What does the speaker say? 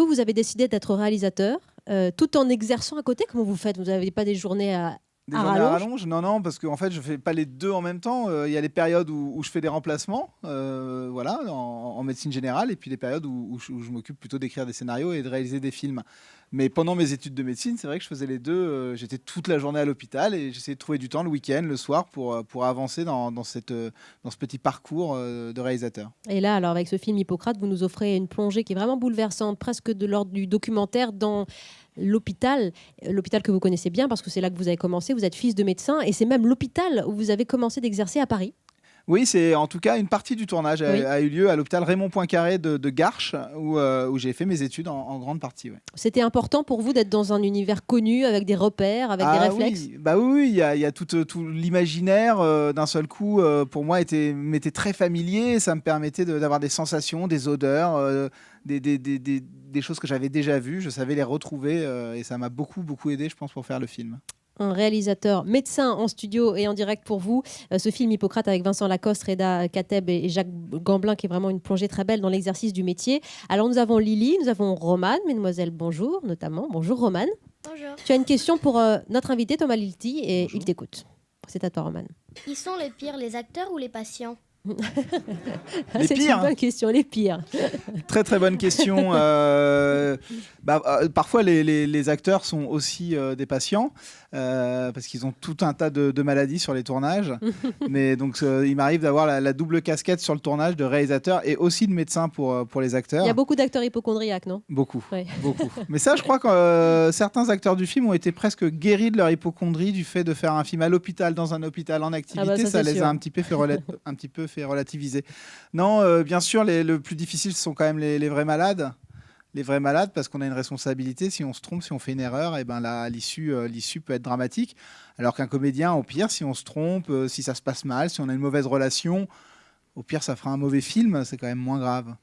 vous avez décidé d'être réalisateur tout en exerçant à côté. Comment vous faites? Vous n'avez pas des journées à Des journées à rallonge? rallonge? Non, non, parce qu'en fait, je fais pas les deux en même temps. Il y a les périodes où je fais des remplacements, voilà, en médecine générale, et puis les périodes où je m'occupe plutôt d'écrire des scénarios et de réaliser des films. Mais pendant mes études de médecine, c'est vrai que je faisais les deux. J'étais toute la journée à l'hôpital et j'essayais de trouver du temps le week-end, le soir, pour avancer dans ce petit parcours de réalisateur. Et là, alors avec ce film Hippocrate, vous nous offrez une plongée qui est vraiment bouleversante, presque de l'ordre du documentaire dans l'hôpital que vous connaissez bien parce que c'est là que vous avez commencé. Vous êtes fils de médecin et c'est même l'hôpital où vous avez commencé d'exercer à Paris. Oui, c'est en tout cas une partie du tournage Oui. a eu lieu à l'hôpital Raymond Poincaré de Garches, où j'ai fait mes études en grande partie. Ouais. C'était important pour vous d'être dans un univers connu, avec des repères, avec des réflexes? Oui, bah oui, oui, il y a tout l'imaginaire d'un seul coup pour moi m'était très familier. Ça me permettait d'avoir des sensations, des odeurs, des choses que j'avais déjà vues. Je savais les retrouver et ça m'a beaucoup beaucoup aidé, je pense, pour faire le film. Un réalisateur médecin en studio et en direct pour vous. Ce film Hippocrate avec Vincent Lacoste, Reda Kateb et Jacques Gamblin qui est vraiment une plongée très belle dans l'exercice du métier. Alors nous avons Lily, nous avons Romane, mesdemoiselles, bonjour notamment. Bonjour Romane. Bonjour. Tu as une question pour notre invité Thomas Lilti et Bonjour. il t'écoute. C'est à toi Romane. Ils sont les pires, les acteurs ou les patients? C'est pires. une bonne question, les pires. Très très bonne question. Parfois les acteurs sont aussi des patients parce qu'ils ont tout un tas de maladies sur les tournages. Mais donc il m'arrive d'avoir la double casquette sur le tournage de réalisateur et aussi de médecin pour les acteurs. Il y a beaucoup d'acteurs hypochondriaques, non? Beaucoup, Ouais. beaucoup. Mais ça, je crois que certains acteurs du film ont été presque guéris de leur hypocondrie du fait de faire un film à l'hôpital, dans un hôpital en activité. ça, c'est les sûr. a un petit peu fait relativiser. Non, bien sûr, le plus difficile, ce sont quand même les vrais malades. Les vrais malades, parce qu'on a une responsabilité. Si on se trompe, si on fait une erreur, et ben là, l'issue peut être dramatique. Alors qu'un comédien, au pire, si on se trompe, si ça se passe mal, si on a une mauvaise relation, au pire, ça fera un mauvais film. C'est quand même moins grave.